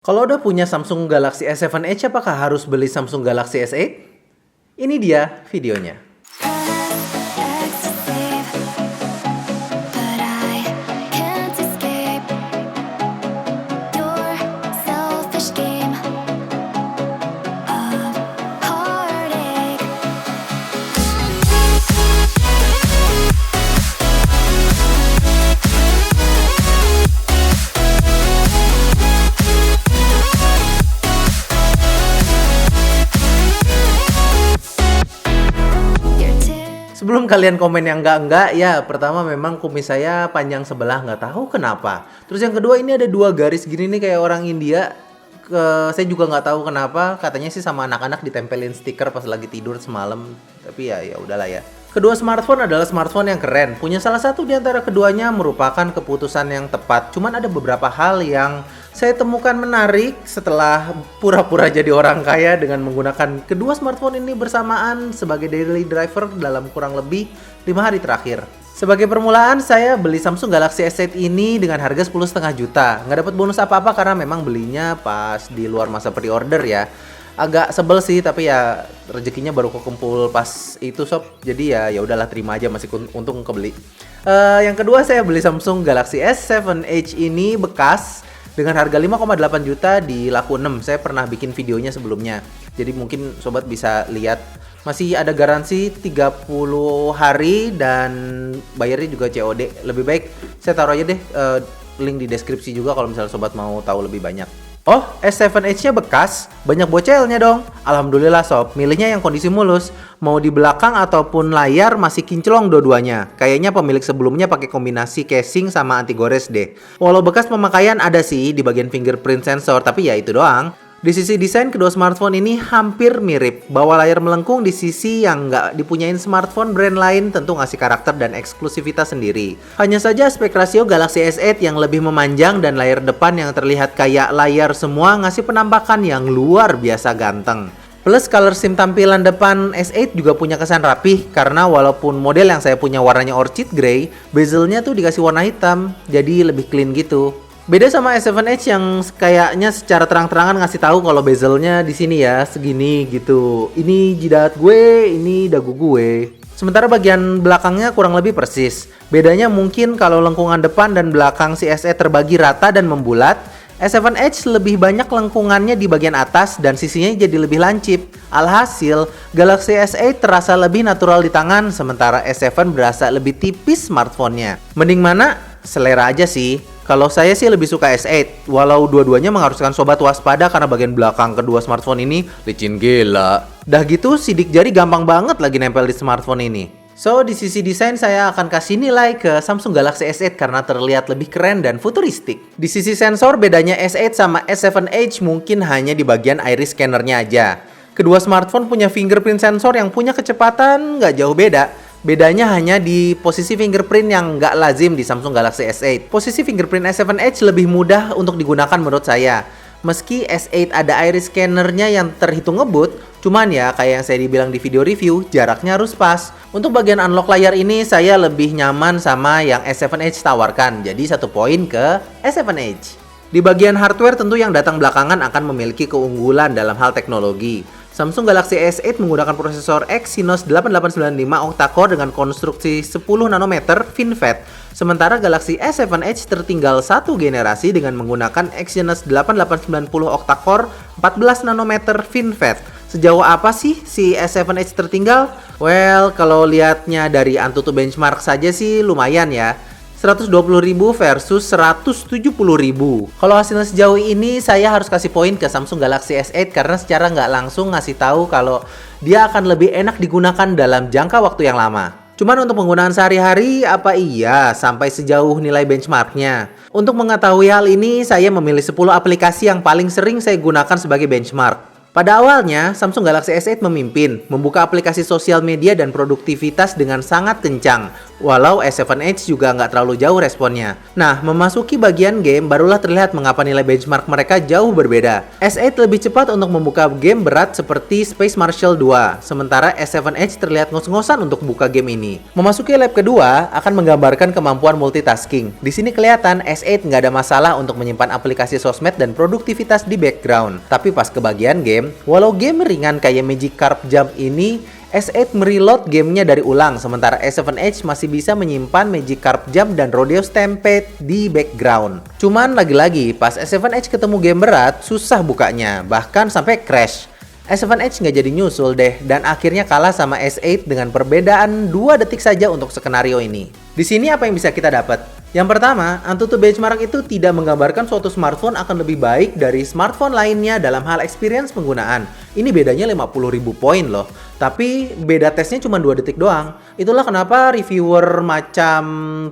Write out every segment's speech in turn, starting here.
Kalau udah punya Samsung Galaxy S7 Edge, apakah harus beli Samsung Galaxy S8? Ini dia videonya. Sebelum kalian komen yang enggak, ya pertama memang kumis saya panjang sebelah, nggak tahu kenapa. Terus yang kedua ini ada dua garis gini nih kayak orang India. Saya juga nggak tahu kenapa, katanya sih sama anak-anak ditempelin stiker pas lagi tidur semalam. Tapi ya udahlah ya. Kedua smartphone adalah smartphone yang keren. Punya salah satu di antara keduanya merupakan keputusan yang tepat. Cuman ada beberapa hal yang saya temukan menarik setelah pura-pura jadi orang kaya dengan menggunakan kedua smartphone ini bersamaan sebagai daily driver dalam kurang lebih 5 hari terakhir. Sebagai permulaan, saya beli Samsung Galaxy S8 ini dengan harga 10,5 juta. Nggak dapat bonus apa-apa karena memang belinya pas di luar masa pre-order ya. Agak sebel sih, tapi ya rezekinya baru kekumpul pas itu sob. Jadi ya udahlah, terima aja, masih untung kebeli. Yang kedua, saya beli Samsung Galaxy S7 Edge ini bekas dengan harga 5,8 juta di laku 6. Saya pernah bikin videonya sebelumnya. Jadi mungkin sobat bisa lihat. Masih ada garansi 30 hari dan bayarnya juga COD. Lebih baik saya taruh aja deh link di deskripsi juga kalau misalnya sobat mau tahu lebih banyak. Oh, S7 Edge-nya bekas, banyak bocelnya dong. Alhamdulillah sob, milihnya yang kondisi mulus. Mau di belakang ataupun layar masih kinclong dua-duanya. Kayaknya pemilik sebelumnya pakai kombinasi casing sama anti gores deh. Walau bekas pemakaian ada sih di bagian fingerprint sensor, tapi ya itu doang. Di sisi desain, kedua smartphone ini hampir mirip. Bawa layar melengkung di sisi yang nggak dipunyain smartphone brand lain tentu ngasih karakter dan eksklusivitas sendiri. Hanya saja aspek rasio Galaxy S8 yang lebih memanjang dan layar depan yang terlihat kayak layar semua ngasih penampakan yang luar biasa ganteng. Plus color scheme tampilan depan S8 juga punya kesan rapih karena walaupun model yang saya punya warnanya orchid grey, bezelnya tuh dikasih warna hitam, jadi lebih clean gitu. Beda sama S7 Edge yang kayaknya secara terang-terangan ngasih tahu kalau bezelnya di sini ya segini gitu. Ini jidat gue, ini dagu gue. Sementara bagian belakangnya kurang lebih persis. Bedanya mungkin kalau lengkungan depan dan belakang si S8 terbagi rata dan membulat, S7 Edge lebih banyak lengkungannya di bagian atas dan sisinya jadi lebih lancip. Alhasil, Galaxy S8 terasa lebih natural di tangan, sementara S7 berasa lebih tipis smartphone-nya. Mending mana? Selera aja sih. Kalau saya sih lebih suka S8, walau dua-duanya mengharuskan sobat waspada karena bagian belakang kedua smartphone ini licin gila. Dah gitu, sidik jari gampang banget lagi nempel di smartphone ini. So, di sisi desain saya akan kasih nilai ke Samsung Galaxy S8 karena terlihat lebih keren dan futuristik. Di sisi sensor, bedanya S8 sama S7 Edge mungkin hanya di bagian iris scannernya aja. Kedua smartphone punya fingerprint sensor yang punya kecepatan nggak jauh beda. Bedanya hanya di posisi fingerprint yang nggak lazim di Samsung Galaxy S8. Posisi fingerprint S7 Edge lebih mudah untuk digunakan menurut saya. Meski S8 ada iris scannernya yang terhitung ngebut, cuman ya kayak yang saya dibilang di video review, jaraknya harus pas. Untuk bagian unlock layar ini saya lebih nyaman sama yang S7 Edge tawarkan, jadi 1 poin ke S7 Edge. Di bagian hardware tentu yang datang belakangan akan memiliki keunggulan dalam hal teknologi. Samsung Galaxy S8 menggunakan prosesor Exynos 8895 octa-core dengan konstruksi 10 nanometer FinFET. Sementara Galaxy S7 Edge tertinggal satu generasi dengan menggunakan Exynos 8890 octa-core 14 nanometer FinFET. Sejauh apa sih si S7 Edge tertinggal? Well, kalau lihatnya dari Antutu benchmark saja sih lumayan ya. 120.000 versus 170.000. Kalau hasilnya sejauh ini saya harus kasih poin ke Samsung Galaxy S8 karena secara nggak langsung ngasih tahu kalau dia akan lebih enak digunakan dalam jangka waktu yang lama. Cuman untuk penggunaan sehari-hari apa iya sampai sejauh nilai benchmarknya? Untuk mengetahui hal ini saya memilih 10 aplikasi yang paling sering saya gunakan sebagai benchmark. Pada awalnya, Samsung Galaxy S8 memimpin, membuka aplikasi sosial media dan produktivitas dengan sangat kencang, walau S7 Edge juga nggak terlalu jauh responnya. Nah, memasuki bagian game, barulah terlihat mengapa nilai benchmark mereka jauh berbeda. S8 lebih cepat untuk membuka game berat seperti Space Marshal 2, sementara S7 Edge terlihat ngos-ngosan untuk buka game ini. Memasuki lap kedua, akan menggambarkan kemampuan multitasking. Di sini kelihatan S8 nggak ada masalah untuk menyimpan aplikasi sosmed dan produktivitas di background. Tapi pas ke bagian game, walau game ringan kayak Magikarp Jump ini, S8 mereload gamenya dari ulang, sementara S7 Edge masih bisa menyimpan Magikarp Jump dan Rodeo Stampede di background. Cuman lagi-lagi, pas S7 Edge ketemu game berat, susah bukanya, bahkan sampai crash. S7 Edge nggak jadi nyusul deh, dan akhirnya kalah sama S8 dengan perbedaan 2 detik saja untuk skenario ini. Di sini apa yang bisa kita dapat? Yang pertama, AnTuTu Benchmark itu tidak menggambarkan suatu smartphone akan lebih baik dari smartphone lainnya dalam hal experience penggunaan. Ini bedanya 50.000 poin loh. Tapi beda tesnya cuma 2 detik doang. Itulah kenapa reviewer macam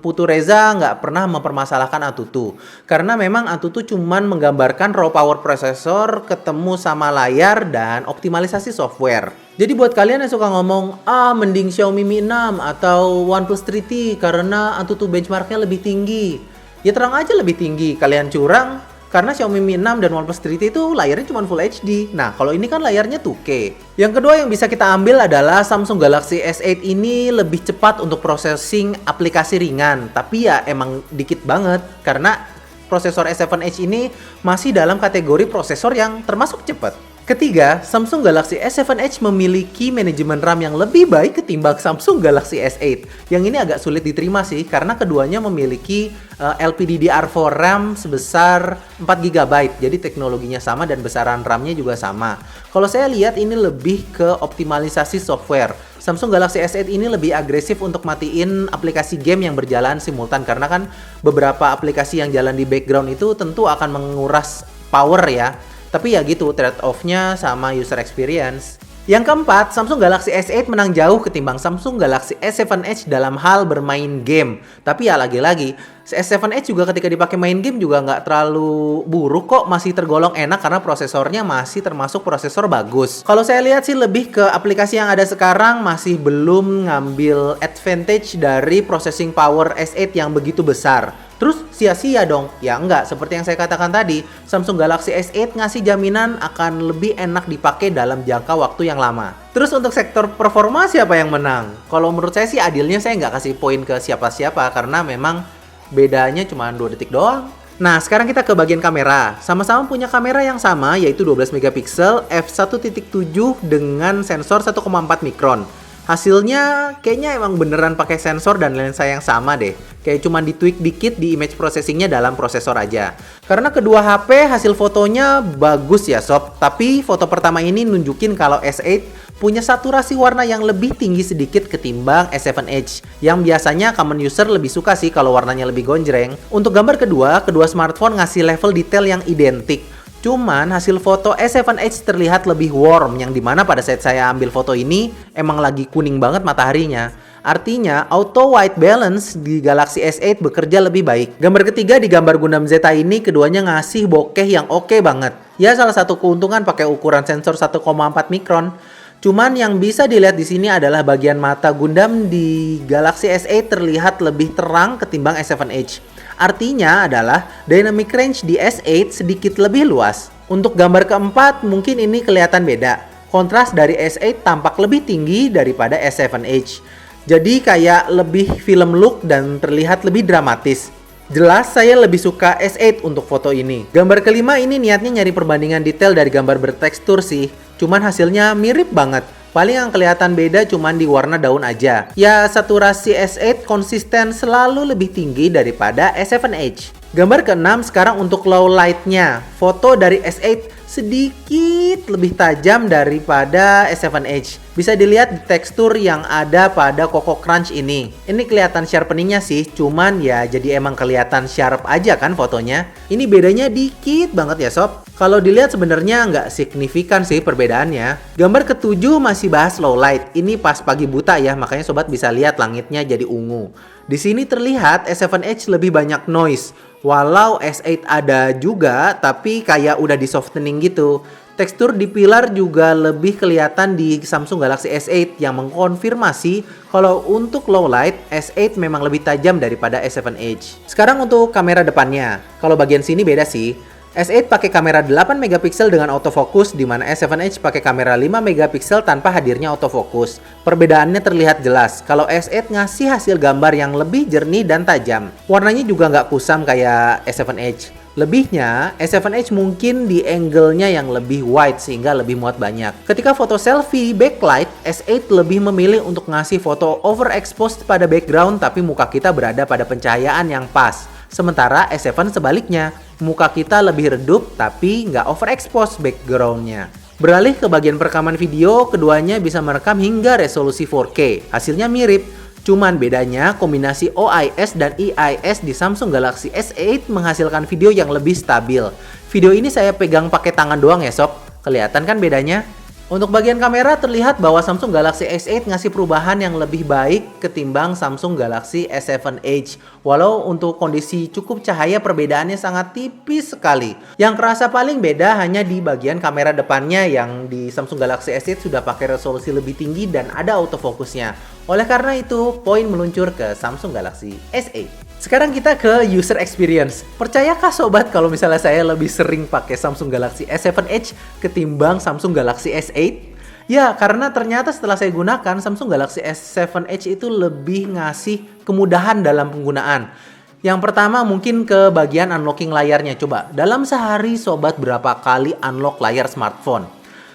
Putu Reza nggak pernah mempermasalahkan AnTuTu. Karena memang AnTuTu cuma menggambarkan raw power prosesor ketemu sama layar dan optimalisasi software. Jadi buat kalian yang suka ngomong, mending Xiaomi Mi 6 atau OnePlus 3T karena AnTuTu benchmarknya lebih tinggi. Ya terang aja lebih tinggi, kalian curang. Karena Xiaomi Mi 6 dan OnePlus 3T itu layarnya cuma Full HD. Nah, kalau ini kan layarnya 2K. Yang kedua yang bisa kita ambil adalah Samsung Galaxy S8 ini lebih cepat untuk processing aplikasi ringan. Tapi ya emang dikit banget, karena prosesor S7 Edge ini masih dalam kategori prosesor yang termasuk cepat. Ketiga, Samsung Galaxy S7 Edge memiliki manajemen RAM yang lebih baik ketimbang Samsung Galaxy S8. Yang ini agak sulit diterima sih, karena keduanya memiliki LPDDR4 RAM sebesar 4GB. Jadi teknologinya sama dan besaran RAM-nya juga sama. Kalau saya lihat ini lebih ke optimalisasi software. Samsung Galaxy S8 ini lebih agresif untuk matiin aplikasi game yang berjalan simultan. Karena kan beberapa aplikasi yang jalan di background itu tentu akan menguras power ya. Tapi ya gitu, trade-off-nya sama user experience. Yang keempat, Samsung Galaxy S8 menang jauh ketimbang Samsung Galaxy S7 Edge dalam hal bermain game. Tapi ya lagi-lagi, S7 Edge juga ketika dipakai main game juga nggak terlalu buruk kok. Masih tergolong enak karena prosesornya masih termasuk prosesor bagus. Kalau saya lihat sih lebih ke aplikasi yang ada sekarang masih belum ngambil advantage dari processing power S8 yang begitu besar. Terus sia-sia dong? Ya enggak, seperti yang saya katakan tadi, Samsung Galaxy S8 ngasih jaminan akan lebih enak dipakai dalam jangka waktu yang lama. Terus untuk sektor performa siapa yang menang? Kalau menurut saya sih adilnya saya nggak kasih poin ke siapa-siapa karena memang bedanya cuma 2 detik doang. Nah, sekarang kita ke bagian kamera. Sama-sama punya kamera yang sama, yaitu 12 megapiksel f1.7 dengan sensor 1,4 mikron. Hasilnya kayaknya emang beneran pakai sensor dan lensa yang sama deh. Kayak cuma ditweak dikit di image processingnya dalam prosesor aja. Karena kedua HP hasil fotonya bagus ya sob. Tapi foto pertama ini nunjukin kalau S8 punya saturasi warna yang lebih tinggi sedikit ketimbang S7 Edge. Yang biasanya common user lebih suka sih kalau warnanya lebih gonjreng. Untuk gambar kedua smartphone ngasih level detail yang identik. Cuman hasil foto S7 Edge terlihat lebih warm, yang dimana pada saat saya ambil foto ini emang lagi kuning banget mataharinya. Artinya auto white balance di Galaxy S8 bekerja lebih baik. Gambar ketiga di gambar Gundam Zeta ini keduanya ngasih bokeh yang oke banget. Ya salah satu keuntungan pakai ukuran sensor 1,4 mikron. Cuman yang bisa dilihat di sini adalah bagian mata Gundam di Galaxy S8 terlihat lebih terang ketimbang S7 Edge. Artinya adalah dynamic range di S8 sedikit lebih luas. Untuk gambar keempat mungkin ini kelihatan beda. Kontras dari S8 tampak lebih tinggi daripada S7 Edge. Jadi kayak lebih film look dan terlihat lebih dramatis. Jelas saya lebih suka S8 untuk foto ini. Gambar kelima ini niatnya nyari perbandingan detail dari gambar bertekstur sih. Cuman hasilnya mirip banget. Paling yang kelihatan beda cuman di warna daun aja. Ya saturasi S8 konsisten selalu lebih tinggi daripada S7 Edge. Gambar keenam sekarang untuk low light-nya. Foto dari S8 sedikit lebih tajam daripada S7 Edge. Bisa dilihat di tekstur yang ada pada Coco Crunch ini. Ini kelihatan sharpening-nya sih, cuman ya jadi emang kelihatan sharp aja kan fotonya. Ini bedanya dikit banget ya sob. Kalau dilihat sebenarnya nggak signifikan sih perbedaannya. Gambar ketujuh masih bahas low light. Ini pas pagi buta ya, makanya sobat bisa lihat langitnya jadi ungu. Di sini terlihat S7 Edge lebih banyak noise. Walau S8 ada juga, tapi tapi kayak udah di softening gitu. Tekstur di pilar juga lebih kelihatan di Samsung Galaxy S8 yang mengkonfirmasi kalau untuk low light S8 memang lebih tajam daripada S7 Edge. Sekarang untuk kamera depannya. Kalau bagian sini beda sih. S8 pakai kamera 8 megapiksel dengan autofocus, di mana S7 Edge pakai kamera 5 megapiksel tanpa hadirnya autofocus. Perbedaannya terlihat jelas. Kalau S8 ngasih hasil gambar yang lebih jernih dan tajam. Warnanya juga nggak kusam kayak S7 Edge. Lebihnya, S7 Edge mungkin di angle-nya yang lebih wide sehingga lebih muat banyak. Ketika foto selfie backlight, S8 lebih memilih untuk ngasih foto overexposed pada background tapi muka kita berada pada pencahayaan yang pas. Sementara S7 sebaliknya, muka kita lebih redup tapi nggak overexposed background-nya. Beralih ke bagian perekaman video, keduanya bisa merekam hingga resolusi 4K. Hasilnya mirip. Cuman bedanya kombinasi OIS dan EIS di Samsung Galaxy S8 menghasilkan video yang lebih stabil. Video ini saya pegang pakai tangan doang ya sob. Kelihatan kan bedanya? Untuk bagian kamera terlihat bahwa Samsung Galaxy S8 ngasih perubahan yang lebih baik ketimbang Samsung Galaxy S7 Edge. Walau untuk kondisi cukup cahaya perbedaannya sangat tipis sekali. Yang kerasa paling beda hanya di bagian kamera depannya yang di Samsung Galaxy S8 sudah pakai resolusi lebih tinggi dan ada autofocusnya. Oleh karena itu, poin meluncur ke Samsung Galaxy S8. Sekarang kita ke user experience. Percayakah sobat kalau misalnya saya lebih sering pakai Samsung Galaxy S7 Edge ketimbang Samsung Galaxy S8? Ya, karena ternyata setelah saya gunakan, Samsung Galaxy S7 Edge itu lebih ngasih kemudahan dalam penggunaan. Yang pertama mungkin ke bagian unlocking layarnya. Coba, dalam sehari sobat berapa kali unlock layar smartphone?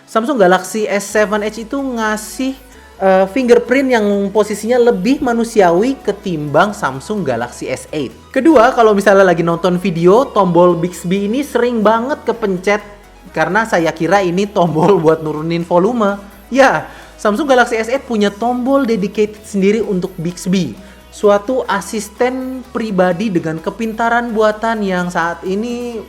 Samsung Galaxy S7 Edge itu ngasih fingerprint yang posisinya lebih manusiawi ketimbang Samsung Galaxy S8. Kedua, kalau misalnya lagi nonton video, tombol Bixby ini sering banget kepencet karena saya kira ini tombol buat nurunin volume. Ya, Samsung Galaxy S8 punya tombol dedicated sendiri untuk Bixby. Suatu asisten pribadi dengan kepintaran buatan yang saat ini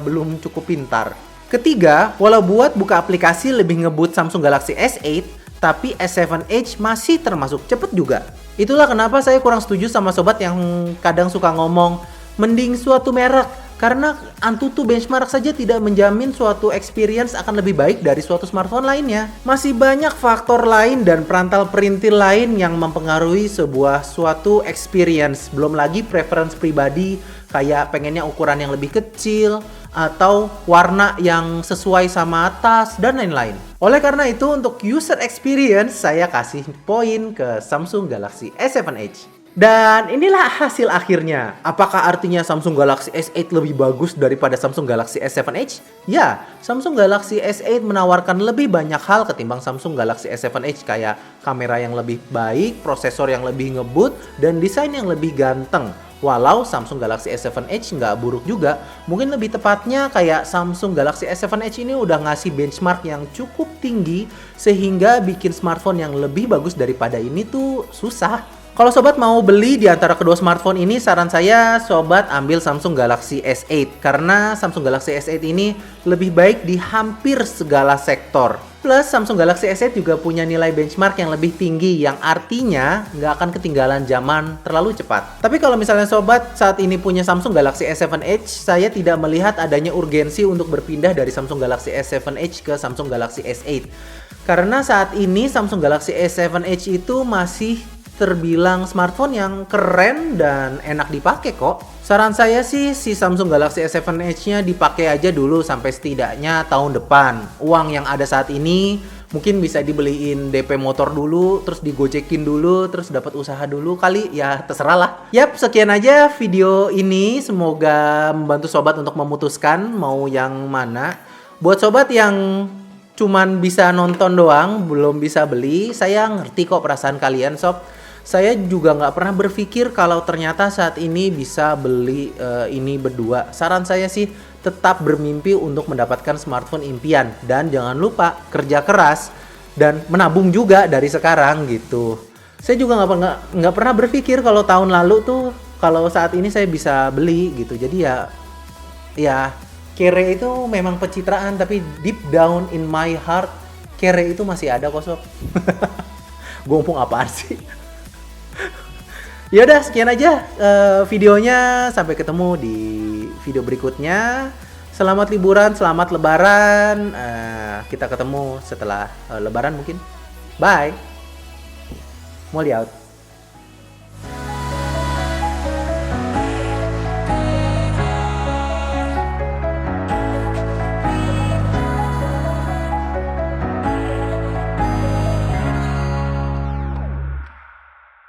belum cukup pintar. Ketiga, walau buat buka aplikasi lebih ngebut Samsung Galaxy S8, tapi S7 Edge masih termasuk cepet juga. Itulah kenapa saya kurang setuju sama sobat yang kadang suka ngomong mending suatu merek, karena Antutu benchmark saja tidak menjamin suatu experience akan lebih baik dari suatu smartphone lainnya. Masih banyak faktor lain dan perantal perintil lain yang mempengaruhi sebuah suatu experience. Belum lagi preference pribadi kayak pengennya ukuran yang lebih kecil atau warna yang sesuai sama tas dan lain-lain. Oleh karena itu, untuk user experience saya kasih poin ke Samsung Galaxy S7 Edge. Dan inilah hasil akhirnya. Apakah artinya Samsung Galaxy S8 lebih bagus daripada Samsung Galaxy S7 Edge? Ya, Samsung Galaxy S8 menawarkan lebih banyak hal ketimbang Samsung Galaxy S7 Edge, kayak kamera yang lebih baik, prosesor yang lebih ngebut, dan desain yang lebih ganteng. Walau Samsung Galaxy S7 Edge nggak buruk juga, mungkin lebih tepatnya kayak Samsung Galaxy S7 Edge ini udah ngasih benchmark yang cukup tinggi sehingga bikin smartphone yang lebih bagus daripada ini tuh susah. Kalau sobat mau beli di antara kedua smartphone ini, saran saya sobat ambil Samsung Galaxy S8 karena Samsung Galaxy S8 ini lebih baik di hampir segala sektor. Plus Samsung Galaxy S8 juga punya nilai benchmark yang lebih tinggi, yang artinya nggak akan ketinggalan zaman terlalu cepat. Tapi kalau misalnya sobat saat ini punya Samsung Galaxy S7 Edge, saya tidak melihat adanya urgensi untuk berpindah dari Samsung Galaxy S7 Edge ke Samsung Galaxy S8. Karena saat ini Samsung Galaxy S7 Edge itu masih terbilang smartphone yang keren dan enak dipakai kok. Saran saya sih si Samsung Galaxy S7 Edge-nya dipakai aja dulu sampai setidaknya tahun depan. Uang yang ada saat ini mungkin bisa dibeliin DP motor dulu, terus digojekin dulu, terus dapat usaha dulu kali, ya terserah lah. Yap, sekian aja video ini. Semoga membantu sobat untuk memutuskan mau yang mana. Buat sobat yang cuman bisa nonton doang, belum bisa beli, saya ngerti kok perasaan kalian sob. Saya juga nggak pernah berpikir kalau ternyata saat ini bisa beli ini berdua. Saran saya sih tetap bermimpi untuk mendapatkan smartphone impian. Dan jangan lupa kerja keras dan menabung juga dari sekarang gitu. Saya juga nggak pernah berpikir kalau tahun lalu tuh kalau saat ini saya bisa beli gitu. Jadi ya kere itu memang pencitraan, tapi deep down in my heart kere itu masih ada kok sob. Gue ngomong apaan sih? Yaudah, sekian aja videonya. Sampai ketemu di video berikutnya. Selamat liburan, selamat lebaran. Kita ketemu setelah lebaran mungkin. Bye. Molly out.